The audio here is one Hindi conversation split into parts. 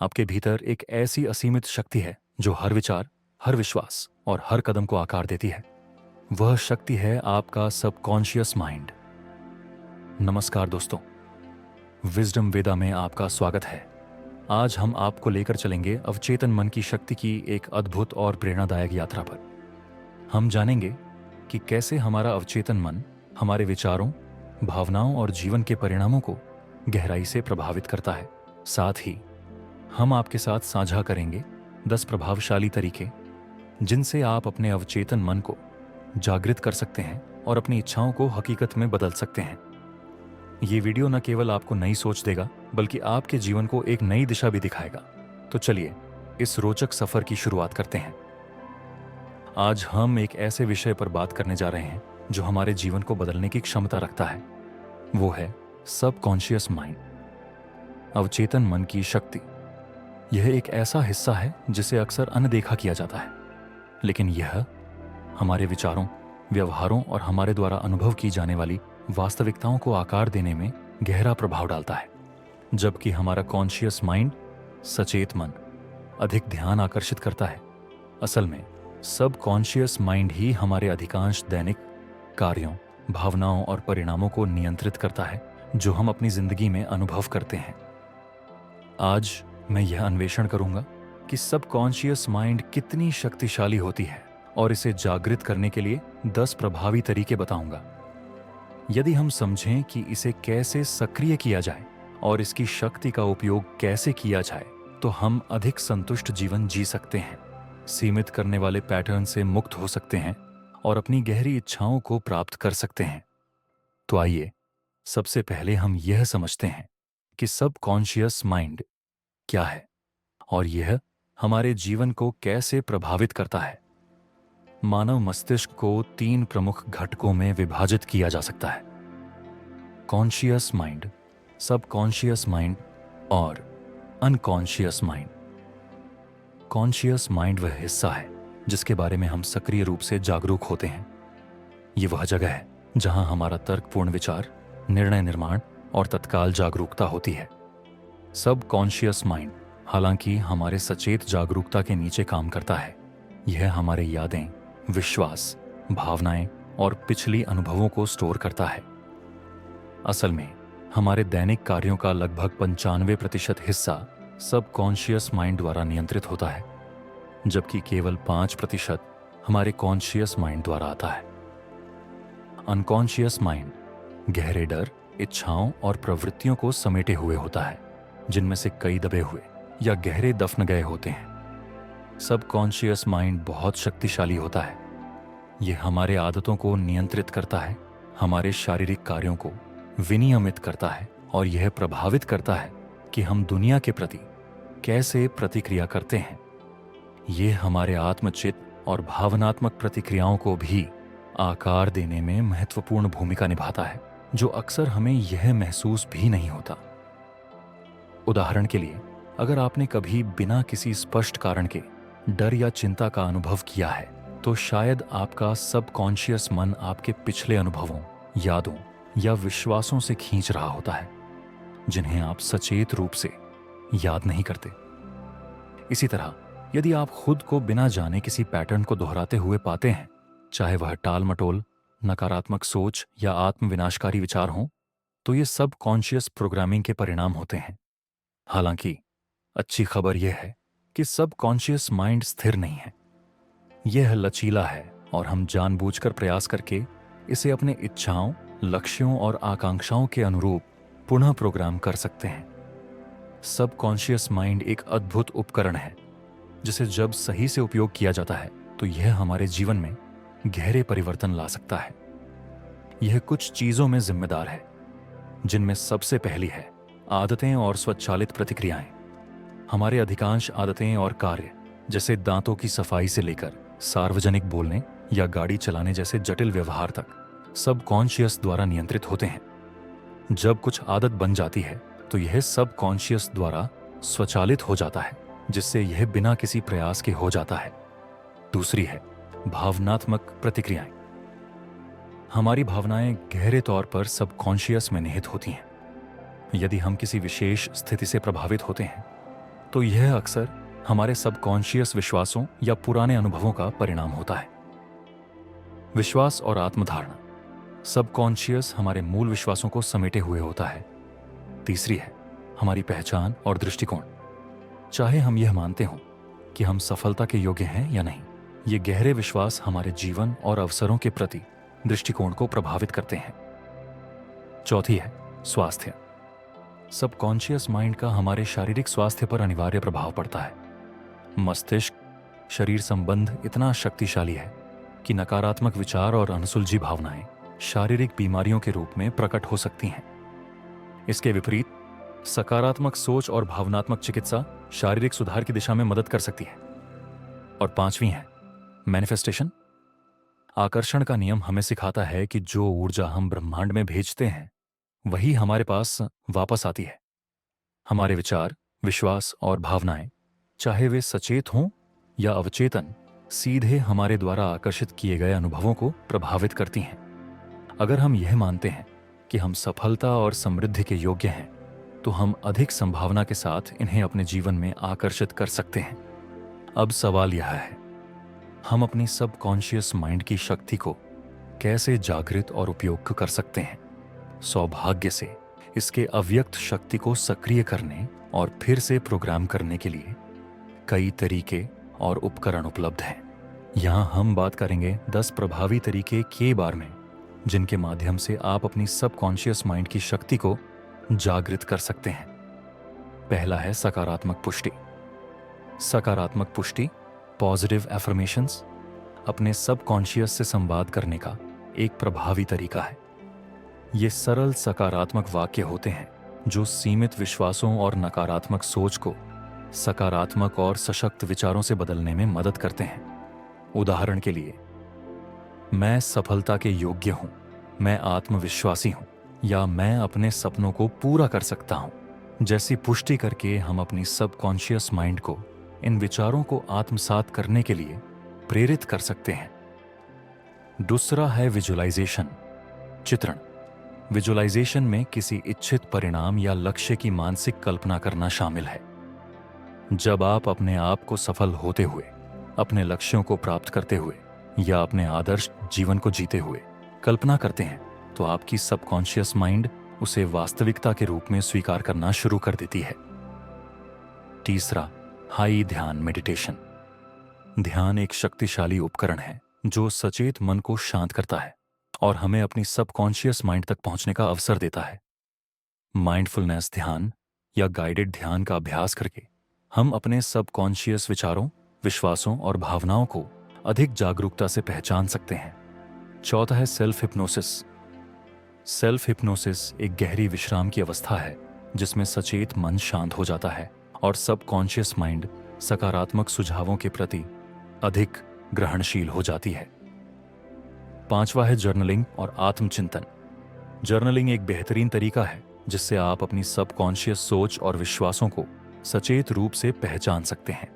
आपके भीतर एक ऐसी असीमित शक्ति है जो हर विचार, हर विश्वास और हर कदम को आकार देती है। वह शक्ति है आपका सबकॉन्शियस माइंड। नमस्कार दोस्तों, विजडम वेदा में आपका स्वागत है। आज हम आपको लेकर चलेंगे अवचेतन मन की शक्ति की एक अद्भुत और प्रेरणादायक यात्रा पर। हम जानेंगे कि कैसे हमारा अवचेतन मन हमारे विचारों, भावनाओं और जीवन के परिणामों को गहराई से प्रभावित करता है। साथ ही हम आपके साथ साझा करेंगे 10 प्रभावशाली तरीके जिनसे आप अपने अवचेतन मन को जागृत कर सकते हैं और अपनी इच्छाओं को हकीकत में बदल सकते हैं। ये वीडियो न केवल आपको नई सोच देगा, बल्कि आपके जीवन को एक नई दिशा भी दिखाएगा। तो चलिए इस रोचक सफर की शुरुआत करते हैं। आज हम एक ऐसे विषय पर बात करने जा रहे हैं जो हमारे जीवन को बदलने की क्षमता रखता है। वो है सबकॉन्शियस माइंड, अवचेतन मन की शक्ति। यह एक ऐसा हिस्सा है जिसे अक्सर अनदेखा किया जाता है, लेकिन यह हमारे विचारों, व्यवहारों और हमारे द्वारा अनुभव की जाने वाली वास्तविकताओं को आकार देने में गहरा प्रभाव डालता है। जबकि हमारा कॉन्शियस माइंड, सचेत मन, अधिक ध्यान आकर्षित करता है, असल में सबकॉन्शियस माइंड ही हमारे अधिकांश दैनिक कार्यों, भावनाओं और परिणामों को नियंत्रित करता है जो हम अपनी जिंदगी में अनुभव करते हैं। आज मैं यह अन्वेषण करूंगा कि सबकॉन्शियस माइंड कितनी शक्तिशाली होती है और इसे जागृत करने के लिए 10 प्रभावी तरीके बताऊंगा। यदि हम समझें कि इसे कैसे सक्रिय किया जाए और इसकी शक्ति का उपयोग कैसे किया जाए, तो हम अधिक संतुष्ट जीवन जी सकते हैं, सीमित करने वाले पैटर्न से मुक्त हो सकते हैं और अपनी गहरी इच्छाओं को प्राप्त कर सकते हैं। तो आइए सबसे पहले हम यह समझते हैं कि सबकॉन्शियस माइंड क्या है और यह हमारे जीवन को कैसे प्रभावित करता है। मानव मस्तिष्क को 3 प्रमुख घटकों में विभाजित किया जा सकता है: कॉन्शियस माइंड, सबकॉन्शियस माइंड और अनकॉन्शियस माइंड। कॉन्शियस माइंड वह हिस्सा है जिसके बारे में हम सक्रिय रूप से जागरूक होते हैं। ये वह जगह है जहां हमारा तर्कपूर्ण विचार, निर्णय निर्माण और तत्काल जागरूकता होती है। सबकॉन्शियस माइंड हालांकि हमारे सचेत जागरूकता के नीचे काम करता है। यह हमारे यादें, विश्वास, भावनाएं और पिछली अनुभवों को स्टोर करता है। असल में हमारे दैनिक कार्यों का लगभग 95% हिस्सा सबकॉन्शियस माइंड द्वारा नियंत्रित होता है, जबकि केवल 5% हमारे कॉन्शियस माइंड द्वारा आता है। अनकॉन्शियस माइंड गहरे डर, इच्छाओं और प्रवृत्तियों को समेटे हुए होता है, जिनमें से कई दबे हुए या गहरे दफन गए होते हैं। सबकॉन्शियस माइंड बहुत शक्तिशाली होता है। यह हमारे आदतों को नियंत्रित करता है, हमारे शारीरिक कार्यों को विनियमित करता है और यह प्रभावित करता है कि हम दुनिया के प्रति कैसे प्रतिक्रिया करते हैं। यह हमारे आत्मचित और भावनात्मक प्रतिक्रियाओं को भी आकार देने में महत्वपूर्ण भूमिका निभाता है, जो अक्सर हमें यह महसूस भी नहीं होता। उदाहरण के लिए, अगर आपने कभी बिना किसी स्पष्ट कारण के डर या चिंता का अनुभव किया है, तो शायद आपका सबकॉन्शियस मन आपके पिछले अनुभवों, यादों या विश्वासों से खींच रहा होता है, जिन्हें आप सचेत रूप से याद नहीं करते। इसी तरह यदि आप खुद को बिना जाने किसी पैटर्न को दोहराते हुए पाते हैं, चाहे वह टाल-मटोल, नकारात्मक सोच या आत्मविनाशकारी विचार हों, तो ये सबकॉन्शियस प्रोग्रामिंग के परिणाम होते हैं। हालांकि अच्छी खबर यह है कि सबकॉन्शियस माइंड स्थिर नहीं है। यह लचीला है और हम जानबूझकर प्रयास करके इसे अपने इच्छाओं, लक्ष्यों और आकांक्षाओं के अनुरूप पुनः प्रोग्राम कर सकते हैं। सबकॉन्शियस माइंड एक अद्भुत उपकरण है जिसे जब सही से उपयोग किया जाता है तो यह हमारे जीवन में गहरे परिवर्तन ला सकता है। यह कुछ चीजों में जिम्मेदार है, जिनमें सबसे पहली है आदतें और स्वचालित प्रतिक्रियाएं। हमारे अधिकांश आदतें और कार्य, जैसे दांतों की सफाई से लेकर सार्वजनिक बोलने या गाड़ी चलाने जैसे जटिल व्यवहार तक, सबकॉन्शियस द्वारा नियंत्रित होते हैं। जब कुछ आदत बन जाती है तो यह सबकॉन्शियस द्वारा स्वचालित हो जाता है, जिससे यह बिना किसी प्रयास के हो जाता है। दूसरी है भावनात्मक प्रतिक्रियाएं। हमारी भावनाएं गहरे तौर पर सबकॉन्शियस में निहित होती हैं। यदि हम किसी विशेष स्थिति से प्रभावित होते हैं, तो यह अक्सर हमारे सबकॉन्शियस विश्वासों या पुराने अनुभवों का परिणाम होता है। विश्वास और आत्मधारणा। सबकॉन्शियस हमारे मूल विश्वासों को समेटे हुए होता है। तीसरी है हमारी पहचान और दृष्टिकोण। चाहे हम यह मानते हों कि हम सफलता के योग्य हैं या नहीं, ये गहरे विश्वास हमारे जीवन और अवसरों के प्रति दृष्टिकोण को प्रभावित करते हैं। चौथी है स्वास्थ्य। सबकॉन्शियस माइंड का हमारे शारीरिक स्वास्थ्य पर अनिवार्य प्रभाव पड़ता है। मस्तिष्क शरीर संबंध इतना शक्तिशाली है कि नकारात्मक विचार और अनसुलझी भावनाएं शारीरिक बीमारियों के रूप में प्रकट हो सकती हैं। इसके विपरीत सकारात्मक सोच और भावनात्मक चिकित्सा शारीरिक सुधार की दिशा में मदद कर सकती है। और पांचवी है मैनिफेस्टेशन। आकर्षण का नियम हमें सिखाता है कि जो ऊर्जा हम ब्रह्मांड में भेजते हैं वही हमारे पास वापस आती है। हमारे विचार, विश्वास और भावनाएं, चाहे वे सचेत हों या अवचेतन, सीधे हमारे द्वारा आकर्षित किए गए अनुभवों को प्रभावित करती हैं। अगर हम यह मानते हैं कि हम सफलता और समृद्धि के योग्य हैं, तो हम अधिक संभावना के साथ इन्हें अपने जीवन में आकर्षित कर सकते हैं। अब सवाल यह है, हम अपनी सबकॉन्शियस माइंड की शक्ति को कैसे जागृत और उपयोग कर सकते हैं? सौभाग्य से इसके अव्यक्त शक्ति को सक्रिय करने और फिर से प्रोग्राम करने के लिए कई तरीके और उपकरण उपलब्ध हैं। यहाँ हम बात करेंगे 10 प्रभावी तरीके के बारे में, जिनके माध्यम से आप अपनी सबकॉन्शियस माइंड की शक्ति को जागृत कर सकते हैं। पहला है सकारात्मक पुष्टि। सकारात्मक पुष्टि, पॉजिटिव एफर्मेशंस, अपने सबकॉन्शियस से संवाद करने का एक प्रभावी तरीका है। ये सरल सकारात्मक वाक्य होते हैं जो सीमित विश्वासों और नकारात्मक सोच को सकारात्मक और सशक्त विचारों से बदलने में मदद करते हैं। उदाहरण के लिए, मैं सफलता के योग्य हूं, मैं आत्मविश्वासी हूं, या मैं अपने सपनों को पूरा कर सकता हूं जैसी पुष्टि करके हम अपनी सबकॉन्शियस माइंड को इन विचारों को आत्मसात करने के लिए प्रेरित कर सकते हैं। दूसरा है विजुअलाइजेशन, चित्रण। विजुअलाइजेशन में किसी इच्छित परिणाम या लक्ष्य की मानसिक कल्पना करना शामिल है। जब आप अपने आप को सफल होते हुए, अपने लक्ष्यों को प्राप्त करते हुए या अपने आदर्श जीवन को जीते हुए कल्पना करते हैं, तो आपकी सबकॉन्शियस माइंड उसे वास्तविकता के रूप में स्वीकार करना शुरू कर देती है। तीसरा, हाई ध्यान मेडिटेशन। ध्यान एक शक्तिशाली उपकरण है जो सचेत मन को शांत करता है और हमें अपनी सबकॉन्शियस माइंड तक पहुंचने का अवसर देता है। माइंडफुलनेस ध्यान या गाइडेड ध्यान का अभ्यास करके हम अपने सबकॉन्शियस विचारों, विश्वासों और भावनाओं को अधिक जागरूकता से पहचान सकते हैं। चौथा है सेल्फ हिप्नोसिस। सेल्फ हिप्नोसिस एक गहरी विश्राम की अवस्था है जिसमें सचेत मन शांत हो जाता है और सबकॉन्शियस माइंड सकारात्मक सुझावों के प्रति अधिक ग्रहणशील हो जाती है। पांचवा है जर्नलिंग और आत्मचिंतन। जर्नलिंग एक बेहतरीन तरीका है जिससे आप अपनी सबकॉन्शियस सोच और विश्वासों को सचेत रूप से पहचान सकते हैं।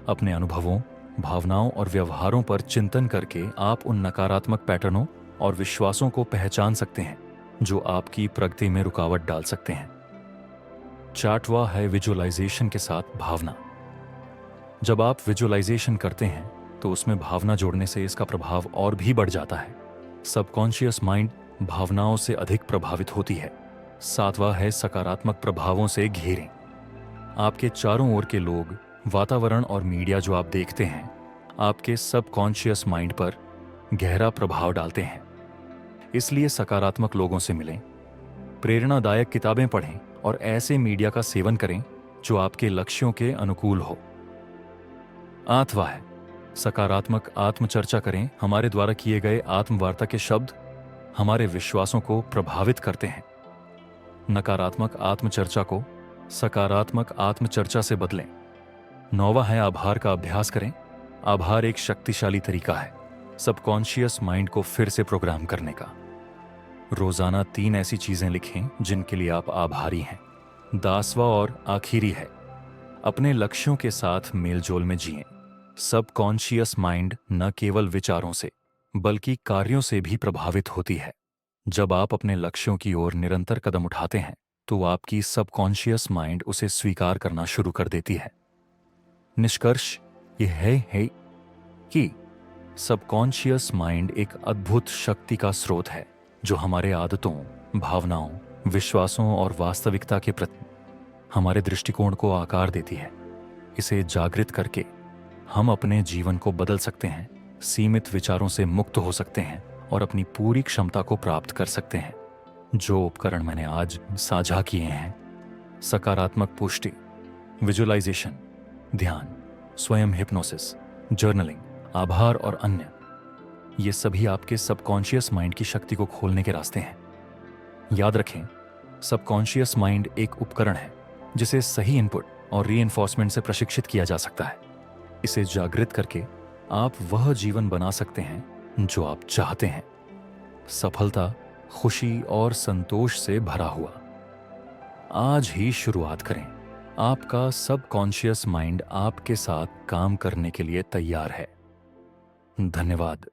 अपने अनुभवों, भावनाओं और व्यवहारों पर चिंतन करके आप उन नकारात्मक पैटर्नों और विश्वासों को पहचान सकते हैं जो आपकी प्रगति में रुकावट डाल सकते हैं। चार्टवा है विजुअलाइजेशन के साथ भावना। जब आप विजुअलाइजेशन करते हैं तो उसमें भावना जोड़ने से इसका प्रभाव और भी बढ़ जाता है। सबकॉन्शियस माइंड भावनाओं से अधिक प्रभावित होती है। सातवां है सकारात्मक प्रभावों से घेरें। आपके चारों ओर के लोग, वातावरण और मीडिया जो आप देखते हैं, आपके सबकॉन्शियस माइंड पर गहरा प्रभाव डालते हैं। इसलिए सकारात्मक लोगों से मिलें, प्रेरणादायक किताबें पढ़ें और ऐसे मीडिया का सेवन करें जो आपके लक्ष्यों के अनुकूल हो। आठवां है सकारात्मक आत्मचर्चा करें। हमारे द्वारा किए गए आत्मवार्ता के शब्द हमारे विश्वासों को प्रभावित करते हैं। नकारात्मक आत्मचर्चा को सकारात्मक आत्मचर्चा से बदलें। नौवां है आभार का अभ्यास करें। आभार एक शक्तिशाली तरीका है सबकॉन्शियस माइंड को फिर से प्रोग्राम करने का। रोजाना 3 ऐसी चीजें लिखें जिनके लिए आप आभारी हैं। 10वां और आखिरी है अपने लक्ष्यों के साथ मेलजोल में जिएं। सबकॉन्शियस माइंड न केवल विचारों से बल्कि कार्यों से भी प्रभावित होती है। जब आप अपने लक्ष्यों की ओर निरंतर कदम उठाते हैं तो आपकी सबकॉन्शियस माइंड उसे स्वीकार करना शुरू कर देती है। निष्कर्ष यह है कि सबकॉन्शियस माइंड एक अद्भुत शक्ति का स्रोत है जो हमारे आदतों, भावनाओं, विश्वासों और वास्तविकता के प्रति हमारे दृष्टिकोण को आकार देती है। इसे जागृत करके हम अपने जीवन को बदल सकते हैं, सीमित विचारों से मुक्त हो सकते हैं और अपनी पूरी क्षमता को प्राप्त कर सकते हैं। जो उपकरण मैंने आज साझा किए हैं, सकारात्मक पुष्टि, विजुअलाइजेशन, ध्यान, स्वयं हिप्नोसिस, जर्नलिंग, आभार और अन्य, ये सभी आपके सबकॉन्शियस माइंड की शक्ति को खोलने के रास्ते हैं। याद रखें, सबकॉन्शियस माइंड एक उपकरण है जिसे सही इनपुट और रीइंफोर्समेंट से प्रशिक्षित किया जा सकता है। इसे जागृत करके आप वह जीवन बना सकते हैं जो आप चाहते हैं, सफलता, खुशी और संतोष से भरा हुआ। आज ही शुरुआत करें। आपका सबकॉन्शियस माइंड आपके साथ काम करने के लिए तैयार है। धन्यवाद।